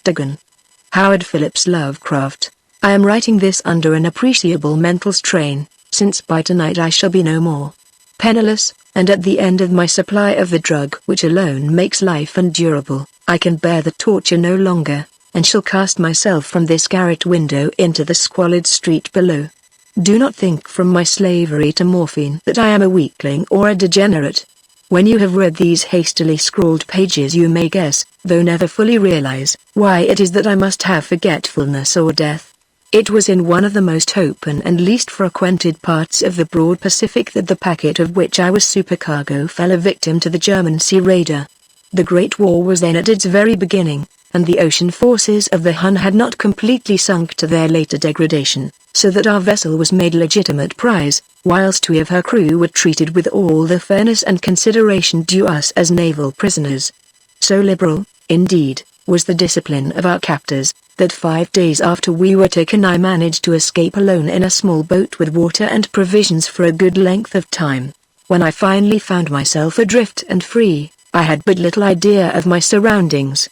Dagon. Howard Phillips Lovecraft. I am writing this under an appreciable mental strain, since by tonight I shall be no more penniless, and at the end of my supply of the drug which alone makes life endurable. I can bear the torture no longer, and shall cast myself from this garret window into the squalid street below. Do not think from my slavery to morphine that I am a weakling or a degenerate. When you have read these hastily scrawled pages you may guess, though never fully realize, why it is that I must have forgetfulness or death. It was in one of the most open and least frequented parts of the broad Pacific that the packet of which I was supercargo fell a victim to the German sea raider. The Great War was then at its very beginning, and the ocean forces of the Hun had not completely sunk to their later degradation, so that our vessel was made legitimate prize, whilst we of her crew were treated with all the fairness and consideration due us as naval prisoners. So liberal, indeed, was the discipline of our captors, that 5 days after we were taken I managed to escape alone in a small boat with water and provisions for a good length of time. When I finally found myself adrift and free, I had but little idea of my surroundings.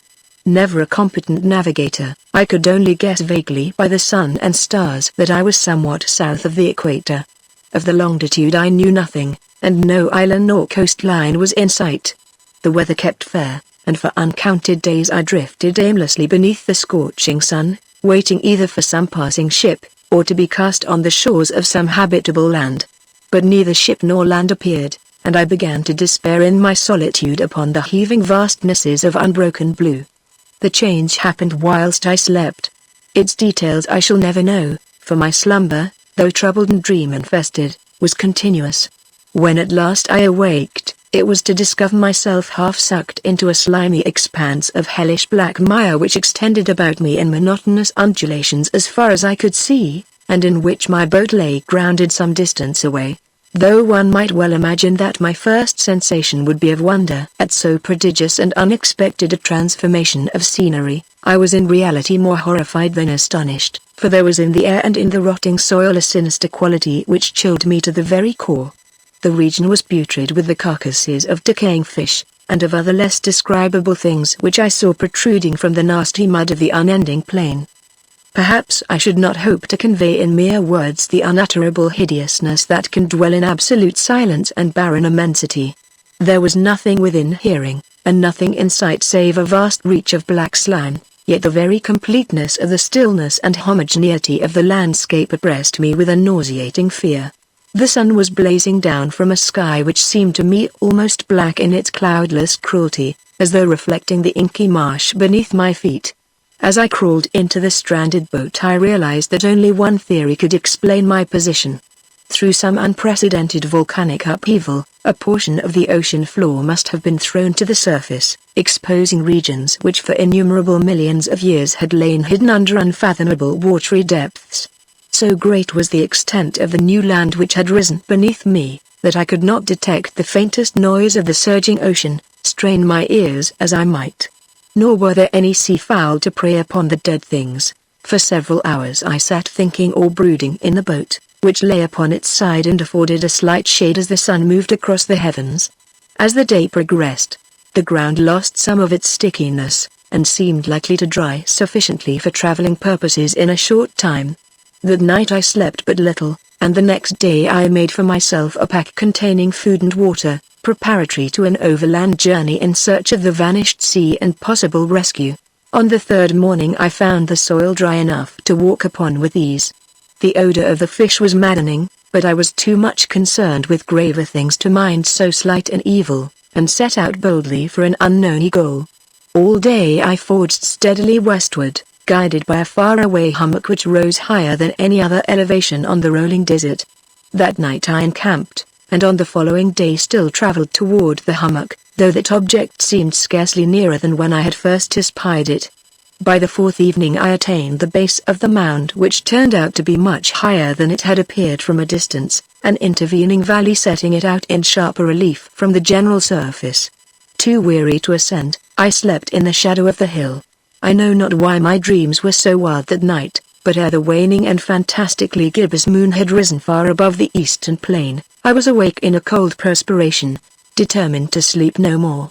Never a competent navigator, I could only guess vaguely by the sun and stars that I was somewhat south of the equator. Of the longitude I knew nothing, and no island or coastline was in sight. The weather kept fair, and for uncounted days I drifted aimlessly beneath the scorching sun, waiting either for some passing ship, or to be cast on the shores of some habitable land. But neither ship nor land appeared, and I began to despair in my solitude upon the heaving vastnesses of unbroken blue. The change happened whilst I slept. Its details I shall never know, for my slumber, though troubled and dream-infested, was continuous. When at last I awaked, it was to discover myself half sucked into a slimy expanse of hellish black mire which extended about me in monotonous undulations as far as I could see, and in which my boat lay grounded some distance away. Though one might well imagine that my first sensation would be of wonder at so prodigious and unexpected a transformation of scenery, I was in reality more horrified than astonished, for there was in the air and in the rotting soil a sinister quality which chilled me to the very core. The region was putrid with the carcasses of decaying fish, and of other less describable things which I saw protruding from the nasty mud of the unending plain. Perhaps I should not hope to convey in mere words the unutterable hideousness that can dwell in absolute silence and barren immensity. There was nothing within hearing, and nothing in sight save a vast reach of black slime, yet the very completeness of the stillness and homogeneity of the landscape oppressed me with a nauseating fear. The sun was blazing down from a sky which seemed to me almost black in its cloudless cruelty, as though reflecting the inky marsh beneath my feet. As I crawled into the stranded boat I realized that only one theory could explain my position. Through some unprecedented volcanic upheaval, a portion of the ocean floor must have been thrown to the surface, exposing regions which for innumerable millions of years had lain hidden under unfathomable watery depths. So great was the extent of the new land which had risen beneath me, that I could not detect the faintest noise of the surging ocean, strain my ears as I might. Nor were there any sea fowl to prey upon the dead things. For several hours I sat thinking or brooding in the boat, which lay upon its side and afforded a slight shade as the sun moved across the heavens. As the day progressed, the ground lost some of its stickiness, and seemed likely to dry sufficiently for traveling purposes in a short time. That night I slept but little, and the next day I made for myself a pack containing food and water, preparatory to an overland journey in search of the vanished sea and possible rescue. On the third morning I found the soil dry enough to walk upon with ease. The odor of the fish was maddening, but I was too much concerned with graver things to mind so slight an evil, and set out boldly for an unknown goal. All day I forged steadily westward, guided by a faraway hummock which rose higher than any other elevation on the rolling desert. That night I encamped, and on the following day still traveled toward the hummock, though that object seemed scarcely nearer than when I had first espied it. By the fourth evening I attained the base of the mound, which turned out to be much higher than it had appeared from a distance, an intervening valley setting it out in sharper relief from the general surface. Too weary to ascend, I slept in the shadow of the hill. I know not why my dreams were so wild that night, but ere the waning and fantastically gibbous moon had risen far above the eastern plain, I was awake in a cold perspiration, determined to sleep no more.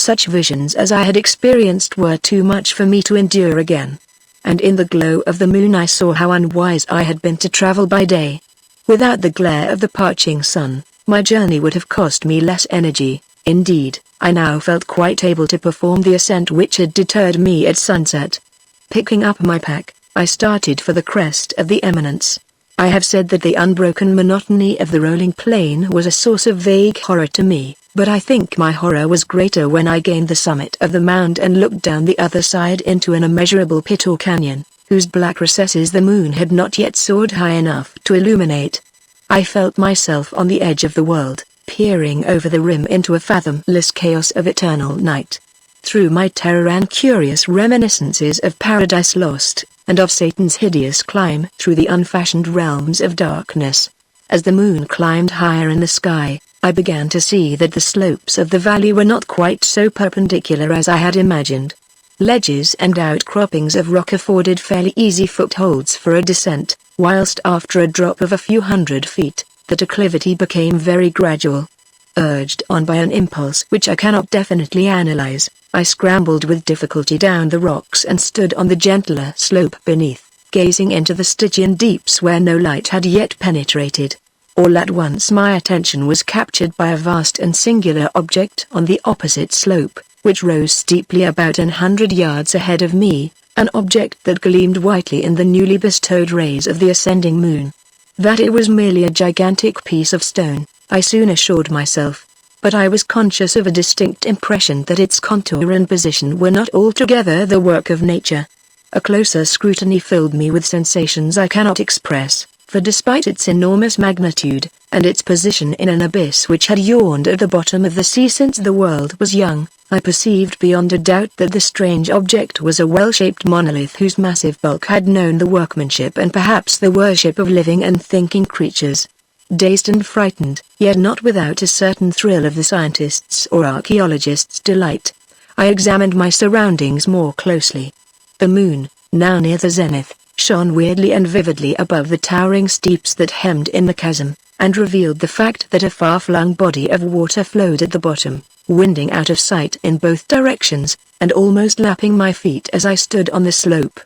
Such visions as I had experienced were too much for me to endure again. And in the glow of the moon I saw how unwise I had been to travel by day. Without the glare of the parching sun, my journey would have cost me less energy. Indeed, I now felt quite able to perform the ascent which had deterred me at sunset. Picking up my pack, I started for the crest of the eminence. I have said that the unbroken monotony of the rolling plain was a source of vague horror to me, but I think my horror was greater when I gained the summit of the mound and looked down the other side into an immeasurable pit or canyon, whose black recesses the moon had not yet soared high enough to illuminate. I felt myself on the edge of the world, peering over the rim into a fathomless chaos of eternal night. Through my terror and curious reminiscences of Paradise Lost, and of Satan's hideous climb through the unfashioned realms of darkness. As the moon climbed higher in the sky, I began to see that the slopes of the valley were not quite so perpendicular as I had imagined. Ledges and outcroppings of rock afforded fairly easy footholds for a descent, whilst after a drop of a few hundred feet, the declivity became very gradual. Urged on by an impulse which I cannot definitely analyze, I scrambled with difficulty down the rocks and stood on the gentler slope beneath, gazing into the Stygian deeps where no light had yet penetrated. All at once my attention was captured by a vast and singular object on the opposite slope, which rose steeply about 100 yards ahead of me, an object that gleamed whitely in the newly bestowed rays of the ascending moon. That it was merely a gigantic piece of stone, I soon assured myself, but I was conscious of a distinct impression that its contour and position were not altogether the work of nature. A closer scrutiny filled me with sensations I cannot express, for despite its enormous magnitude, and its position in an abyss which had yawned at the bottom of the sea since the world was young, I perceived beyond a doubt that the strange object was a well-shaped monolith whose massive bulk had known the workmanship and perhaps the worship of living and thinking creatures. Dazed and frightened, yet not without a certain thrill of the scientist's or archaeologist's delight, I examined my surroundings more closely. The moon, now near the zenith, shone weirdly and vividly above the towering steeps that hemmed in the chasm, and revealed the fact that a far-flung body of water flowed at the bottom, winding out of sight in both directions, and almost lapping my feet as I stood on the slope.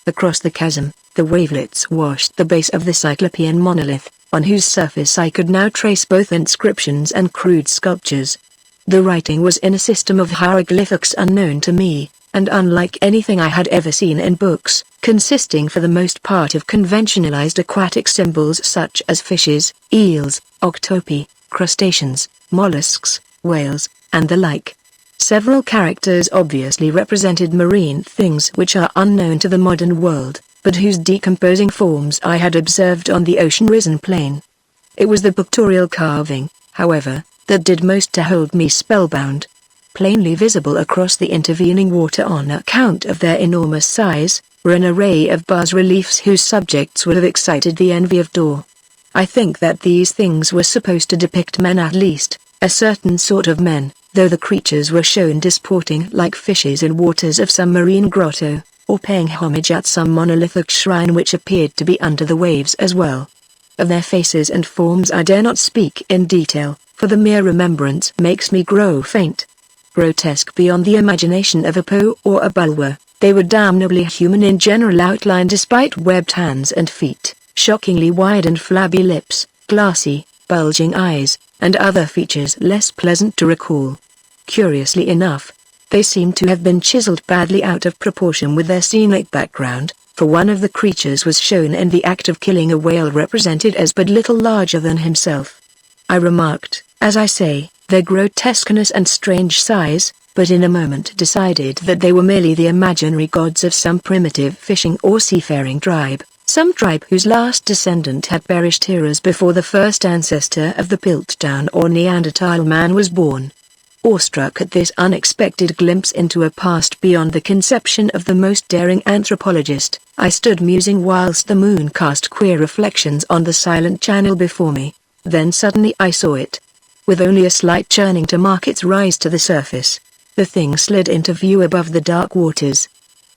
Across the chasm, the wavelets washed the base of the Cyclopean monolith, on whose surface I could now trace both inscriptions and crude sculptures. The writing was in a system of hieroglyphics unknown to me, and unlike anything I had ever seen in books, consisting for the most part of conventionalized aquatic symbols such as fishes, eels, octopi, crustaceans, mollusks, whales, and the like. Several characters obviously represented marine things which are unknown to the modern world, but whose decomposing forms I had observed on the ocean-risen plain. It was the pictorial carving, however, that did most to hold me spellbound. Plainly visible across the intervening water on account of their enormous size, were an array of bas-reliefs whose subjects would have excited the envy of Dor. I think that these things were supposed to depict men, at least, a certain sort of men, though the creatures were shown disporting like fishes in waters of some marine grotto, or paying homage at some monolithic shrine which appeared to be under the waves as well. Of their faces and forms I dare not speak in detail, for the mere remembrance makes me grow faint. Grotesque beyond the imagination of a Poe or a Bulwer, they were damnably human in general outline despite webbed hands and feet, shockingly wide and flabby lips, glassy, bulging eyes, and other features less pleasant to recall. Curiously enough, they seemed to have been chiseled badly out of proportion with their scenic background, for one of the creatures was shown in the act of killing a whale represented as but little larger than himself. I remarked, as I say, their grotesqueness and strange size, but in a moment decided that they were merely the imaginary gods of some primitive fishing or seafaring tribe, some tribe whose last descendant had perished eras before the first ancestor of the Piltdown or Neanderthal man was born. Awestruck at this unexpected glimpse into a past beyond the conception of the most daring anthropologist, I stood musing whilst the moon cast queer reflections on the silent channel before me. Then suddenly I saw it. With only a slight churning to mark its rise to the surface, the thing slid into view above the dark waters.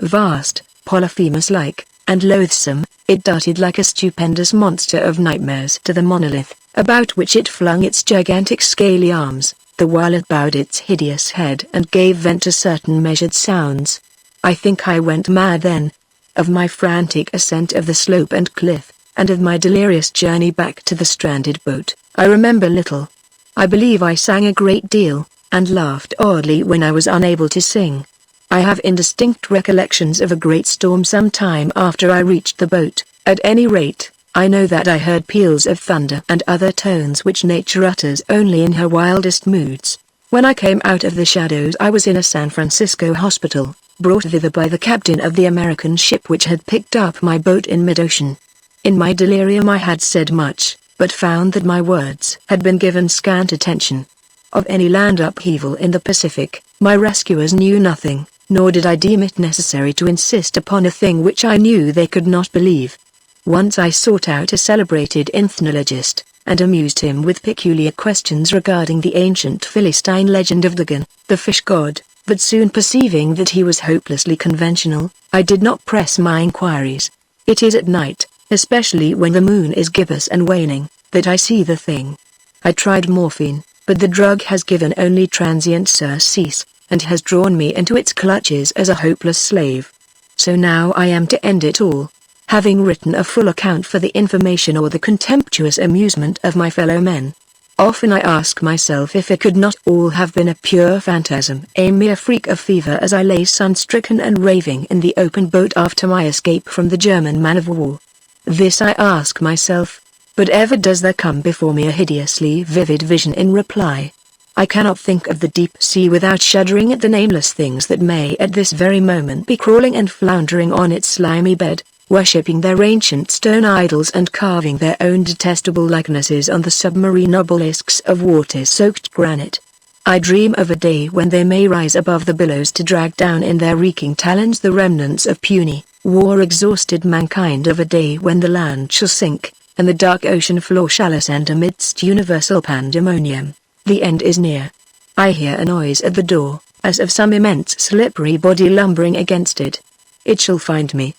Vast, Polyphemus-like, and loathsome, it darted like a stupendous monster of nightmares to the monolith, about which it flung its gigantic scaly arms. the while it bowed its hideous head and gave vent to certain measured sounds. I think I went mad then. Of my frantic ascent of the slope and cliff, and of my delirious journey back to the stranded boat, I remember little. I believe I sang a great deal, and laughed oddly when I was unable to sing. I have indistinct recollections of a great storm some time after I reached the boat. At any rate, I know that I heard peals of thunder and other tones which nature utters only in her wildest moods. When I came out of the shadows I was in a San Francisco hospital, brought thither by the captain of the American ship which had picked up my boat in mid-ocean. In my delirium I had said much, but found that my words had been given scant attention. Of any land upheaval in the Pacific, my rescuers knew nothing, nor did I deem it necessary to insist upon a thing which I knew they could not believe. Once I sought out a celebrated ethnologist, and amused him with peculiar questions regarding the ancient Philistine legend of Dagon, the fish god, but soon perceiving that he was hopelessly conventional, I did not press my inquiries. It is at night, especially when the moon is gibbous and waning, that I see the thing. I tried morphine, but the drug has given only transient surcease, and has drawn me into its clutches as a hopeless slave. So now I am to end it all, having written a full account for the information or the contemptuous amusement of my fellow men. Often I ask myself if it could not all have been a pure phantasm, a mere freak of fever as I lay sun-stricken and raving in the open boat after my escape from the German man-of-war. This I ask myself, but ever does there come before me a hideously vivid vision in reply. I cannot think of the deep sea without shuddering at the nameless things that may at this very moment be crawling and floundering on its slimy bed, worshipping their ancient stone idols and carving their own detestable likenesses on the submarine obelisks of water-soaked granite. I dream of a day when they may rise above the billows to drag down in their reeking talons the remnants of puny, war-exhausted mankind, of a day when the land shall sink, and the dark ocean floor shall ascend amidst universal pandemonium. The end is near. I hear a noise at the door, as of some immense slippery body lumbering against it. It shall find me.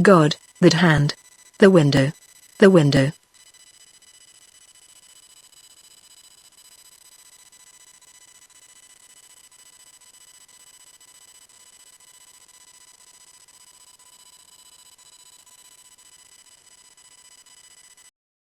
God, that hand. The window. The window.